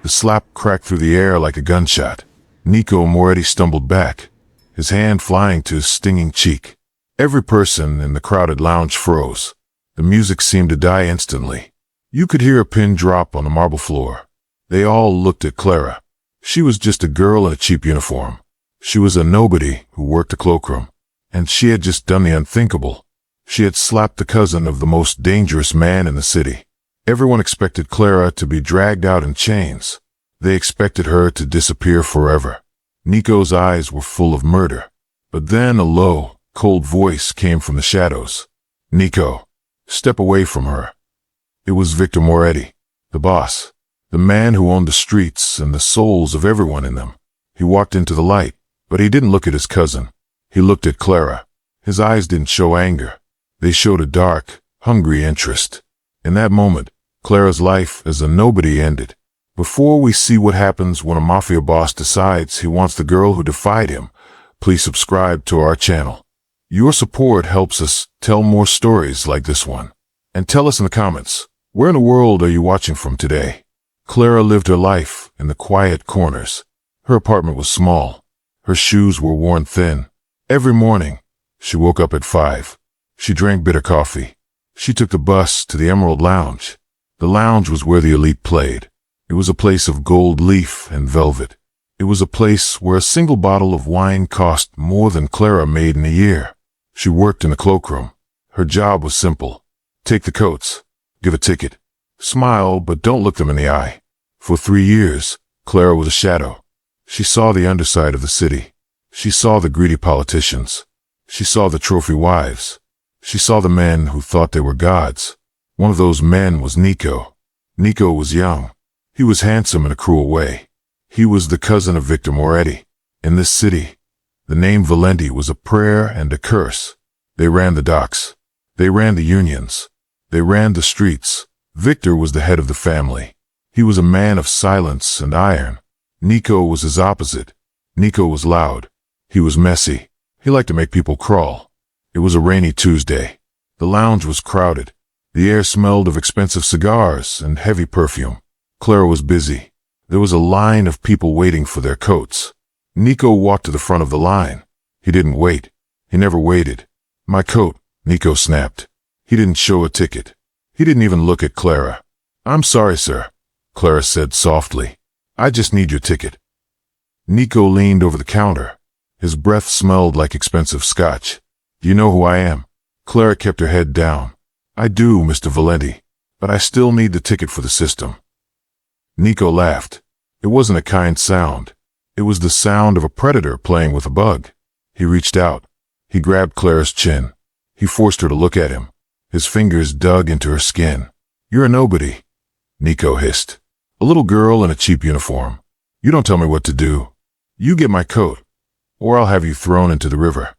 The slap cracked through the air like a gunshot. Victor Moretti stumbled back, his hand flying to his stinging cheek. Every person in the crowded lounge froze. The music seemed to die instantly. You could hear a pin drop on the marble floor. They all looked at Clara. She was just a girl in a cheap uniform. She was a nobody who worked a cloakroom. And she had just done the unthinkable. She had slapped the cousin of the most dangerous man in the city. Everyone expected Clara to be dragged out in chains. They expected her to disappear forever. Nico's eyes were full of murder. But then a low, cold voice came from the shadows. "Nico, step away from her." It was Victor Moretti, the boss, the man who owned the streets and the souls of everyone in them. He walked into the light, but he didn't look at his cousin. He looked at Clara. His eyes didn't show anger. They showed a dark, hungry interest. In that moment, Clara's life as a nobody ended. Before we see what happens when a mafia boss decides he wants the girl who defied him, please subscribe to our channel. Your support helps us tell more stories like this one. And tell us in the comments, where in the world are you watching from today? Clara lived her life in the quiet corners. Her apartment was small. Her shoes were worn thin. Every morning, she woke up at 5. She drank bitter coffee. She took the bus to the Emerald Lounge. The lounge was where the elite played. It was a place of gold leaf and velvet. It was a place where a single bottle of wine cost more than Clara made in a year. She worked in the cloakroom. Her job was simple. Take the coats. Give a ticket. Smile, but don't look them in the eye. For 3 years, Clara was a shadow. She saw the underside of the city. She saw the greedy politicians. She saw the trophy wives. She saw the men who thought they were gods. One of those men was Nico. Nico was young. He was handsome in a cruel way. He was the cousin of Victor Moretti. In this city, the name Valenti was a prayer and a curse. They ran the docks. They ran the unions. They ran the streets. Victor was the head of the family. He was a man of silence and iron. Nico was his opposite. Nico was loud. He was messy. He liked to make people crawl. It was a rainy Tuesday. The lounge was crowded. The air smelled of expensive cigars and heavy perfume. Clara was busy. There was a line of people waiting for their coats. Nico walked to the front of the line. He didn't wait. He never waited. "My coat," Nico snapped. He didn't show a ticket. He didn't even look at Clara. "I'm sorry, sir," Clara said softly. "I just need your ticket." Nico leaned over the counter. His breath smelled like expensive scotch. "Do you know who I am?" Clara kept her head down. "I do, Mr. Valenti, but I still need the ticket for the system." Nico laughed. It wasn't a kind sound. It was the sound of a predator playing with a bug. He reached out. He grabbed Clara's chin. He forced her to look at him. His fingers dug into her skin. "You're a nobody," Nico hissed. "A little girl in a cheap uniform. You don't tell me what to do. You get my coat, or I'll have you thrown into the river."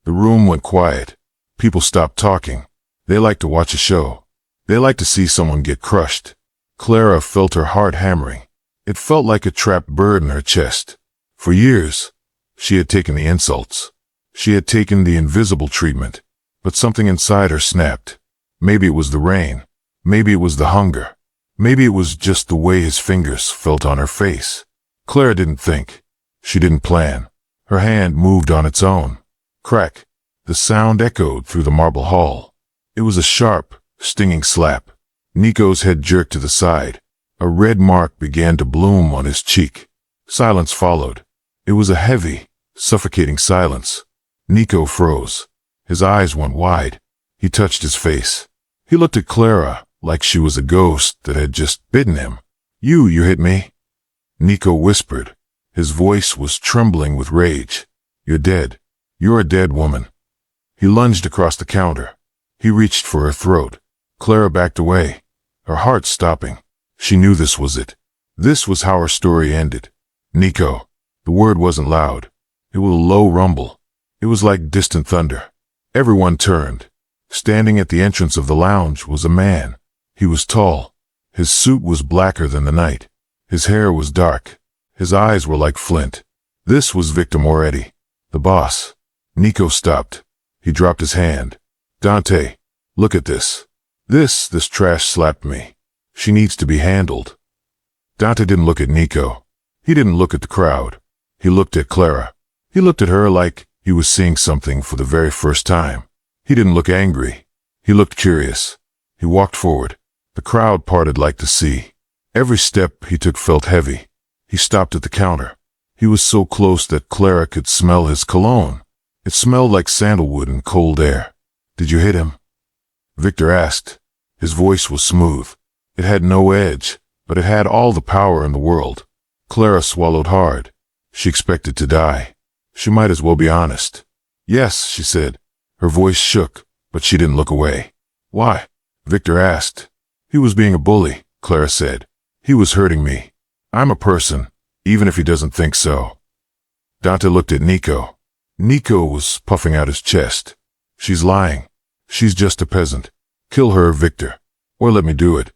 The room went quiet. People stopped talking. They liked to watch a show. They liked to see someone get crushed. Clara felt her heart hammering. It felt like a trapped bird in her chest. For years, she had taken the insults. She had taken the invisible treatment. But something inside her snapped. Maybe it was the rain. Maybe it was the hunger. Maybe it was just the way his fingers felt on her face. Clara didn't think. She didn't plan. Her hand moved on its own. Crack. The sound echoed through the marble hall. It was a sharp, stinging slap. Nico's head jerked to the side. A red mark began to bloom on his cheek. Silence followed. It was a heavy, suffocating silence. Nico froze. His eyes went wide. He touched his face. He looked at Clara like she was a ghost that had just bitten him. You hit me," Nico whispered. His voice was trembling with rage. "You're dead. You're a dead woman." He lunged across the counter. He reached for her throat. Clara backed away, her heart stopping. She knew this was it. This was how her story ended. "Nico." The word wasn't loud. It was a low rumble. It was like distant thunder. Everyone turned. Standing at the entrance of the lounge was a man. He was tall. His suit was blacker than the night. His hair was dark. His eyes were like flint. This was Victor Moretti, the boss. Nico stopped. He dropped his hand. "Dante, look at this. This trash slapped me. She needs to be handled." Dante didn't look at Nico. He didn't look at the crowd. He looked at Clara. He looked at her like he was seeing something for the very first time. He didn't look angry. He looked curious. He walked forward. The crowd parted like the sea. Every step he took felt heavy. He stopped at the counter. He was so close that Clara could smell his cologne. It smelled like sandalwood and cold air. "Did you hit him?" Victor asked. His voice was smooth. It had no edge, but it had all the power in the world. Clara swallowed hard. She expected to die. She might as well be honest. "Yes," she said. Her voice shook, but she didn't look away. "Why?" Victor asked. "He was being a bully," Clara said. "He was hurting me. I'm a person, even if he doesn't think so." Dante looked at Nico. Nico was puffing out his chest. "She's lying. She's just a peasant. Kill her, Victor, or let me do it."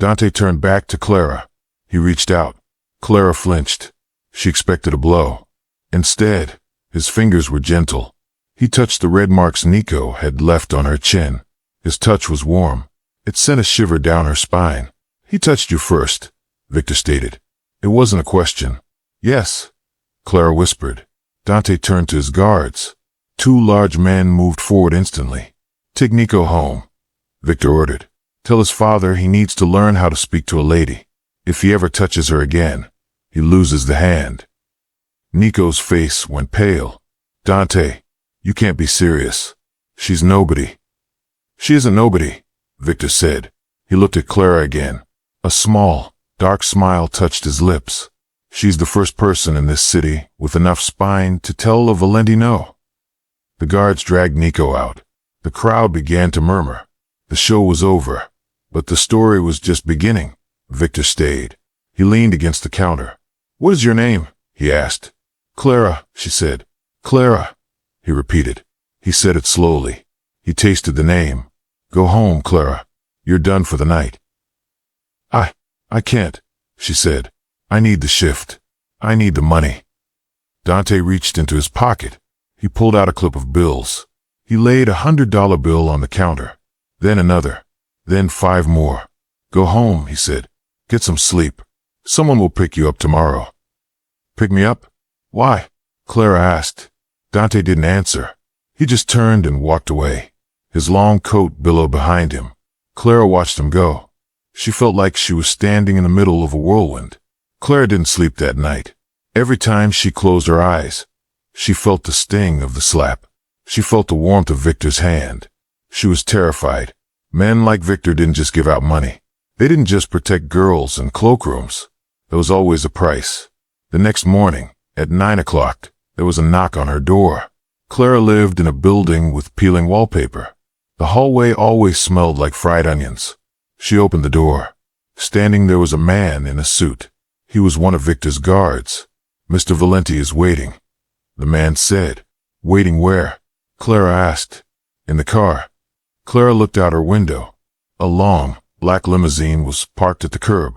Dante turned back to Clara. He reached out. Clara flinched. She expected a blow. Instead, his fingers were gentle. He touched the red marks Nico had left on her chin. His touch was warm. It sent a shiver down her spine. "He touched you first," Victor stated. It wasn't a question. "Yes," Clara whispered. Dante turned to his guards. Two large men moved forward instantly. "Take Nico home," Victor ordered. "Tell his father he needs to learn how to speak to a lady. If he ever touches her again, he loses the hand." Nico's face went pale. "Dante, you can't be serious. She's nobody." "She isn't nobody," Victor said. He looked at Clara again. A small, dark smile touched his lips. "She's the first person in this city with enough spine to tell a Valenti no." The guards dragged Nico out. The crowd began to murmur. The show was over, but the story was just beginning. Victor stayed. He leaned against the counter. "What is your name?" he asked. "Clara," she said. "Clara," he repeated. He said it slowly. He tasted the name. "Go home, Clara. You're done for the night." I can't," she said. "I need the shift. I need the money." Dante reached into his pocket. He pulled out a clip of bills. He laid $100 bill on the counter. Then another. Then 5 more. "Go home," he said. "Get some sleep. Someone will pick you up tomorrow." "Pick me up? Why?" Clara asked. Dante didn't answer. He just turned and walked away. His long coat billowed behind him. Clara watched him go. She felt like she was standing in the middle of a whirlwind. Clara didn't sleep that night. Every time she closed her eyes, she felt the sting of the slap. She felt the warmth of Victor's hand. She was terrified. Men like Victor didn't just give out money. They didn't just protect girls and cloakrooms. There was always a price. The next morning, at 9 o'clock, there was a knock on her door. Clara lived in a building with peeling wallpaper. The hallway always smelled like fried onions. She opened the door. Standing there was a man in a suit. He was one of Victor's guards. "Mr. Valenti is waiting," the man said. "Waiting where?" Clara asked. "In the car." Clara looked out her window. A long, black limousine was parked at the curb.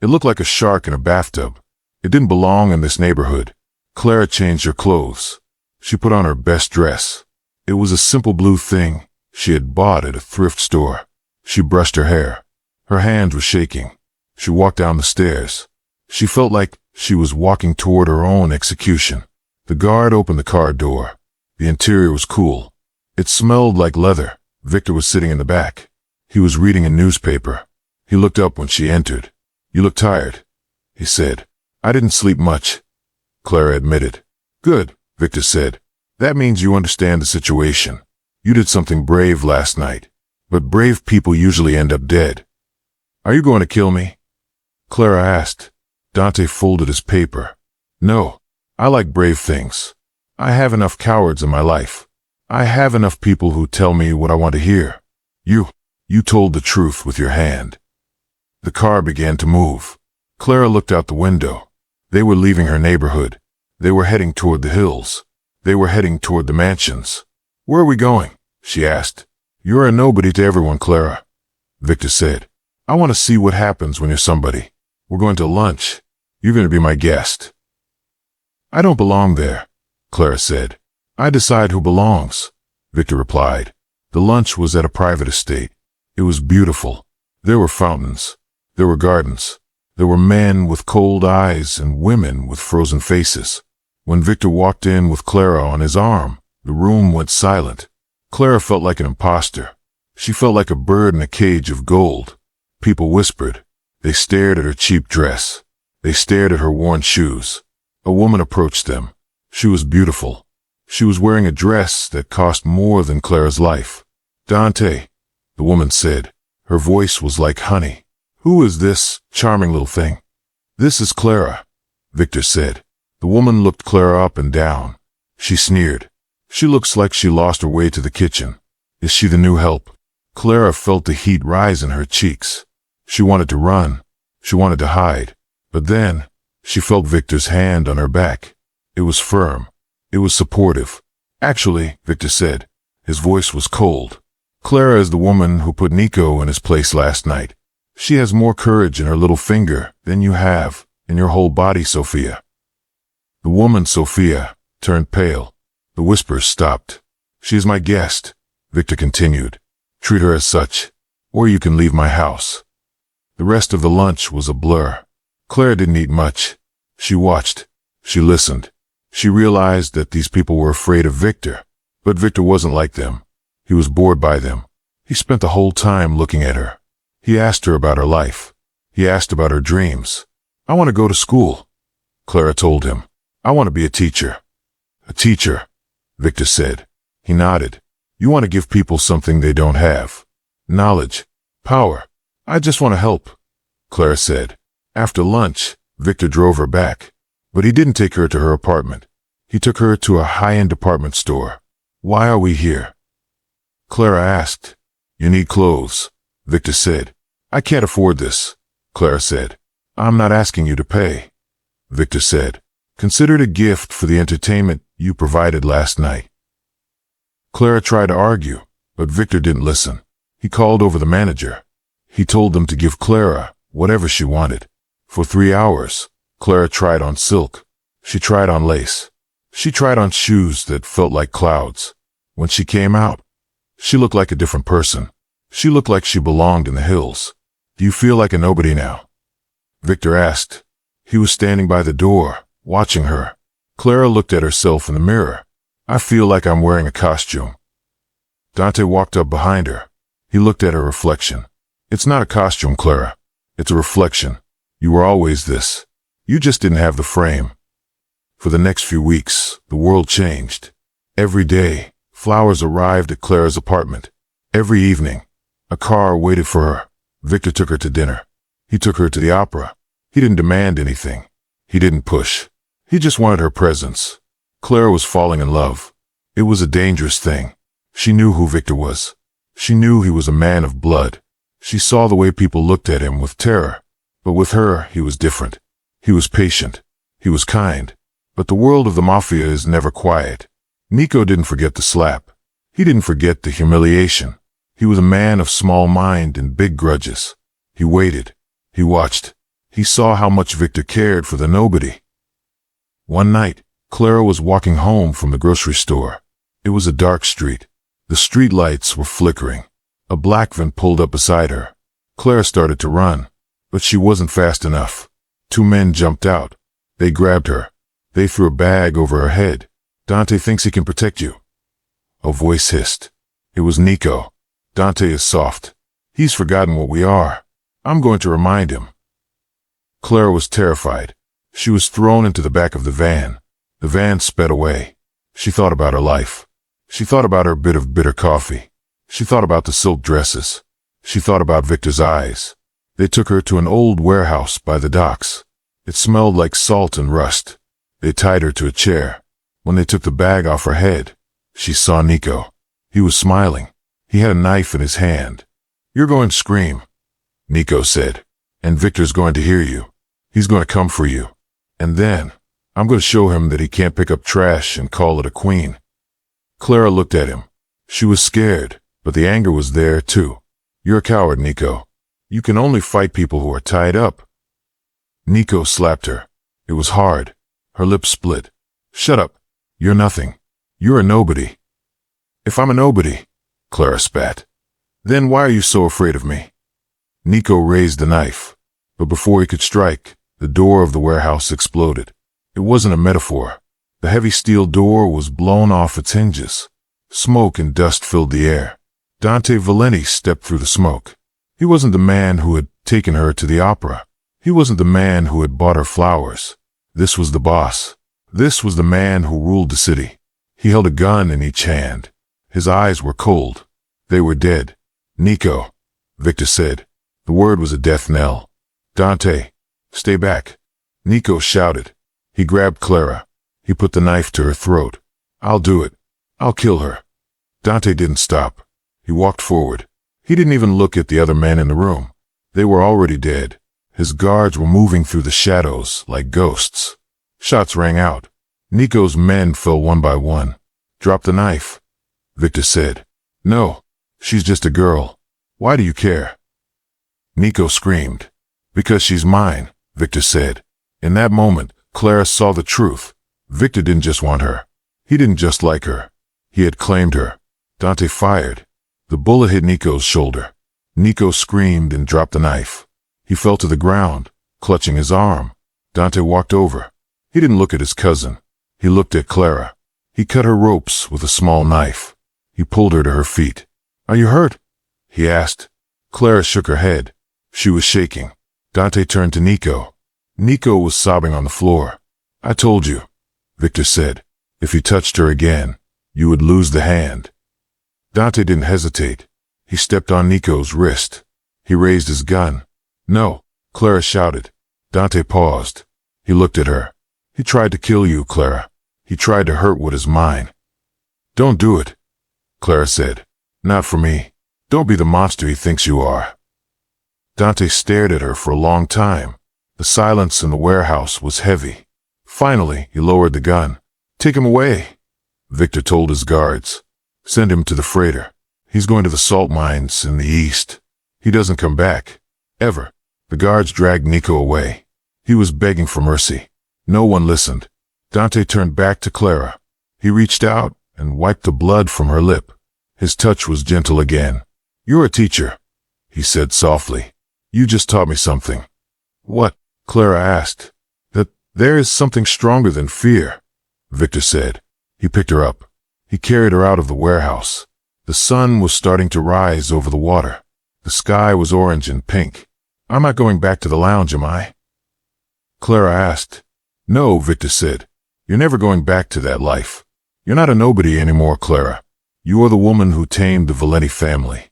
It looked like a shark in a bathtub. It didn't belong in this neighborhood. Clara changed her clothes. She put on her best dress. It was a simple blue thing she had bought at a thrift store. She brushed her hair. Her hands were shaking. She walked down the stairs. She felt like she was walking toward her own execution. The guard opened the car door. The interior was cool. It smelled like leather. Victor was sitting in the back. He was reading a newspaper. He looked up when she entered. "You look tired," he said. "I didn't sleep much," Clara admitted. "Good," Victor said. "That means you understand the situation. You did something brave last night. But brave people usually end up dead." "Are you going to kill me?" Clara asked. Dante folded his paper. "No, I like brave things. I have enough cowards in my life. I have enough people who tell me what I want to hear. You told the truth with your hand." The car began to move. Clara looked out the window. They were leaving her neighborhood. They were heading toward the hills. They were heading toward the mansions. "Where are we going?" she asked. "You're a nobody to everyone, Clara," Victor said. "I want to see what happens when you're somebody. We're going to lunch. You're going to be my guest." "I don't belong there," Clara said. "I decide who belongs," Victor replied. The lunch was at a private estate. It was beautiful. There were fountains. There were gardens. There were men with cold eyes and women with frozen faces. When Victor walked in with Clara on his arm, the room went silent. Clara felt like an imposter. She felt like a bird in a cage of gold. People whispered. They stared at her cheap dress. They stared at her worn shoes. A woman approached them. She was beautiful. She was wearing a dress that cost more than Clara's life. "Dante," the woman said. Her voice was like honey. "Who is this charming little thing?" "This is Clara," Victor said. The woman looked Clara up and down. She sneered. "She looks like she lost her way to the kitchen. Is she the new help?" Clara felt the heat rise in her cheeks. She wanted to run. She wanted to hide. But then, she felt Victor's hand on her back. It was firm. It was supportive. "Actually," Victor said. His voice was cold. "Clara is the woman who put Nico in his place last night. She has more courage in her little finger than you have in your whole body, Sophia." The woman, Sophia, turned pale. The whispers stopped. "She is my guest," Victor continued. "Treat her as such, or you can leave my house." The rest of the lunch was a blur. Clara didn't eat much. She watched. She listened. She realized that these people were afraid of Victor, but Victor wasn't like them. He was bored by them. He spent the whole time looking at her. He asked her about her life. He asked about her dreams. "I want to go to school," Clara told him. "I want to be a teacher." "A teacher," Victor said. He nodded. "You want to give people something they don't have. Knowledge. Power." "I just want to help," Clara said. After lunch, Victor drove her back. But he didn't take her to her apartment. He took her to a high-end department store. "Why are we here?" Clara asked. "You need clothes," Victor said. "I can't afford this," Clara said. "I'm not asking you to pay," Victor said. "Consider it a gift for the entertainment you provided last night." Clara tried to argue, but Victor didn't listen. He called over the manager. He told them to give Clara whatever she wanted. For 3 hours, Clara tried on silk. She tried on lace. She tried on shoes that felt like clouds. When she came out, she looked like a different person. She looked like she belonged in the hills. "Do you feel like a nobody now?" Victor asked. He was standing by the door, watching her. Clara looked at herself in the mirror. "I feel like I'm wearing a costume." Dante walked up behind her. He looked at her reflection. "It's not a costume, Clara. It's a reflection. You were always this. You just didn't have the frame." For the next few weeks, the world changed. Every day, flowers arrived at Clara's apartment. Every evening, a car waited for her. Victor took her to dinner. He took her to the opera. He didn't demand anything. He didn't push. He just wanted her presence. Clara was falling in love. It was a dangerous thing. She knew who Victor was. She knew he was a man of blood. She saw the way people looked at him with terror. But with her, he was different. He was patient. He was kind. But the world of the Mafia is never quiet. Nico didn't forget the slap. He didn't forget the humiliation. He was a man of small mind and big grudges. He waited. He watched. He saw how much Victor cared for the nobody. One night, Clara was walking home from the grocery store. It was a dark street. The street lights were flickering. A black van pulled up beside her. Clara started to run, but she wasn't fast enough. 2 men jumped out. They grabbed her. They threw a bag over her head. "Dante thinks he can protect you," a voice hissed. It was Nico. "Dante is soft. He's forgotten what we are. I'm going to remind him." Clara was terrified. She was thrown into the back of the van. The van sped away. She thought about her life. She thought about her bit of bitter coffee. She thought about the silk dresses. She thought about Victor's eyes. They took her to an old warehouse by the docks. It smelled like salt and rust. They tied her to a chair. When they took the bag off her head, she saw Nico. He was smiling. He had a knife in his hand. "You're going to scream," Nico said. "And Victor's going to hear you. He's going to come for you. And then, I'm going to show him that he can't pick up trash and call it a queen." Clara looked at him. She was scared, but the anger was there too. "You're a coward, Nico. You can only fight people who are tied up." Nico slapped her. It was hard. Her lips split. "Shut up. You're nothing. You're a nobody." "If I'm a nobody," Clara spat, "then why are you so afraid of me?" Nico raised the knife. But before he could strike, the door of the warehouse exploded. It wasn't a metaphor. The heavy steel door was blown off its hinges. Smoke and dust filled the air. Dante Valenti stepped through the smoke. He wasn't the man who had taken her to the opera. He wasn't the man who had bought her flowers. This was the boss. This was the man who ruled the city. He held a gun in each hand. His eyes were cold. They were dead. "Nico," Victor said. The word was a death knell. "Dante, stay back," Nico shouted. He grabbed Clara. He put the knife to her throat. "I'll do it. I'll kill her." Dante didn't stop. He walked forward. He didn't even look at the other men in the room. They were already dead. His guards were moving through the shadows like ghosts. Shots rang out. Nico's men fell one by one. "Drop the knife," Victor said. "No, she's just a girl. Why do you care?" Nico screamed. "Because she's mine," Victor said. In that moment, Clara saw the truth. Victor didn't just want her. He didn't just like her. He had claimed her. Dante fired. The bullet hit Nico's shoulder. Nico screamed and dropped the knife. He fell to the ground, clutching his arm. Dante walked over. He didn't look at his cousin. He looked at Clara. He cut her ropes with a small knife. He pulled her to her feet. "Are you hurt?" he asked. Clara shook her head. She was shaking. Dante turned to Nico. Nico was sobbing on the floor. "I told you," Victor said. "If you touched her again, you would lose the hand." Dante didn't hesitate. He stepped on Nico's wrist. He raised his gun. "No," Clara shouted. Dante paused. He looked at her. "He tried to kill you, Clara. He tried to hurt what is mine." "Don't do it," Clara said. "Not for me. Don't be the monster he thinks you are." Dante stared at her for a long time. The silence in the warehouse was heavy. Finally, he lowered the gun. "Take him away," Victor told his guards. "Send him to the freighter. He's going to the salt mines in the east. He doesn't come back. Ever." The guards dragged Nico away. He was begging for mercy. No one listened. Dante turned back to Clara. He reached out and wiped the blood from her lip. His touch was gentle again. "You're a teacher," he said softly. "You just taught me something." "What?" Clara asked. "That there is something stronger than fear," Victor said. He picked her up. He carried her out of the warehouse. The sun was starting to rise over the water. The sky was orange and pink. "I'm not going back to the lounge, am I?" Clara asked. "No," Victor said. "You're never going back to that life. You're not a nobody anymore, Clara. You are the woman who tamed the Valenti family."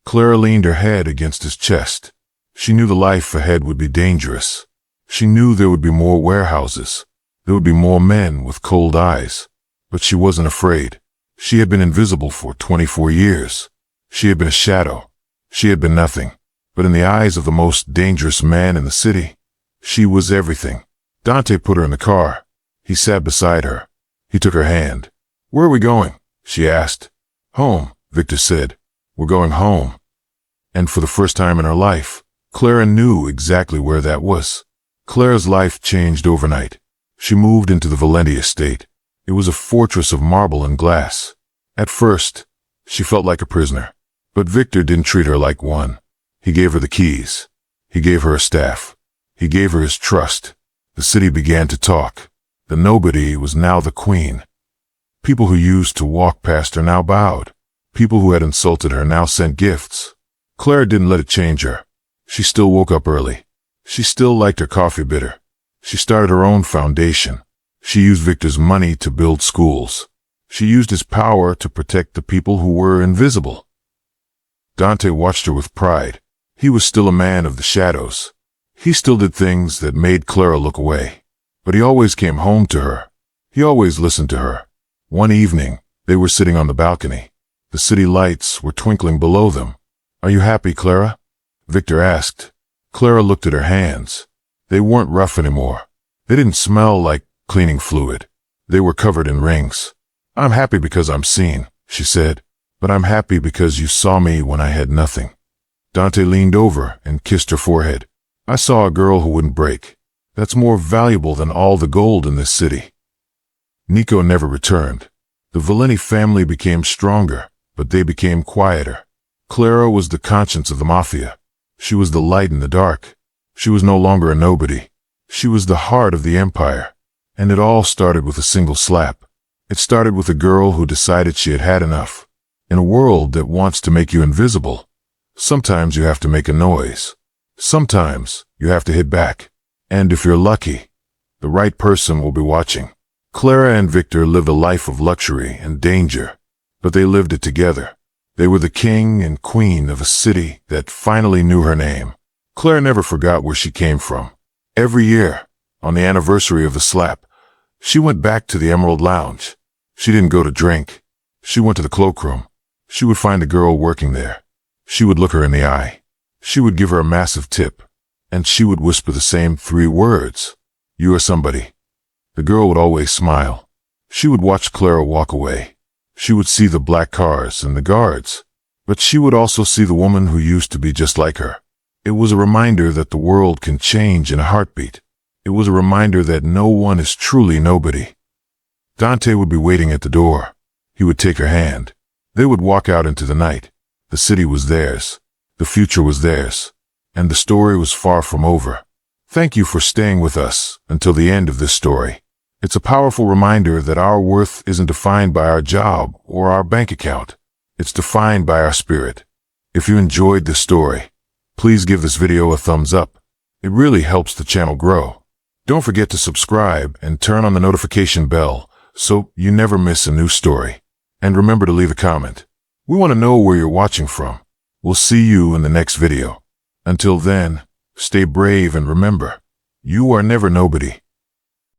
Clara leaned her head against his chest. She knew the life ahead would be dangerous. She knew there would be more warehouses. There would be more men with cold eyes. But she wasn't afraid. She had been invisible for 24 years. She had been a shadow. She had been nothing. But in the eyes of the most dangerous man in the city, she was everything. Dante put her in the car. He sat beside her. He took her hand. "Where are we going?" she asked. "Home," Victor said. "We're going home." And for the first time in her life, Clara knew exactly where that was. Clara's life changed overnight. She moved into the Valenti estate. It was a fortress of marble and glass. At first, she felt like a prisoner. But Victor didn't treat her like one. He gave her the keys. He gave her a staff. He gave her his trust. The city began to talk. The nobody was now the queen. People who used to walk past her now bowed. People who had insulted her now sent gifts. Clara didn't let it change her. She still woke up early. She still liked her coffee bitter. She started her own foundation. She used Victor's money to build schools. She used his power to protect the people who were invisible. Dante watched her with pride. He was still a man of the shadows. He still did things that made Clara look away. But he always came home to her. He always listened to her. One evening, they were sitting on the balcony. The city lights were twinkling below them. "Are you happy, Clara?" Victor asked. Clara looked at her hands. They weren't rough anymore. They didn't smell like cleaning fluid. They were covered in rings. "I'm happy because I'm seen," she said. "But I'm happy because you saw me when I had nothing." Dante leaned over and kissed her forehead. "I saw a girl who wouldn't break. That's more valuable than all the gold in this city." Nico never returned. The Valenti family became stronger, but they became quieter. Clara was the conscience of the Mafia. She was the light in the dark. She was no longer a nobody. She was the heart of the empire. And it all started with a single slap. It started with a girl who decided she had had enough. In a world that wants to make you invisible, sometimes you have to make a noise. Sometimes you have to hit back. And if you're lucky, the right person will be watching. Clara and Victor lived a life of luxury and danger, but they lived it together. They were the king and queen of a city that finally knew her name. Clara never forgot where she came from. Every year, on the anniversary of the slap, she went back to the Emerald Lounge. She didn't go to drink. She went to the cloakroom. She would find a girl working there. She would look her in the eye. She would give her a massive tip, and she would whisper the same 3 words. "You are somebody." The girl would always smile. She would watch Clara walk away. She would see the black cars and the guards, but she would also see the woman who used to be just like her. It was a reminder that the world can change in a heartbeat. It was a reminder that no one is truly nobody. Dante would be waiting at the door. He would take her hand. They would walk out into the night. The city was theirs. The future was theirs. And the story was far from over. Thank you for staying with us until the end of this story. It's a powerful reminder that our worth isn't defined by our job or our bank account. It's defined by our spirit. If you enjoyed this story, please give this video a thumbs up. It really helps the channel grow. Don't forget to subscribe and turn on the notification bell so you never miss a new story. And remember to leave a comment. We want to know where you're watching from. We'll see you in the next video. Until then, stay brave and remember, you are never nobody.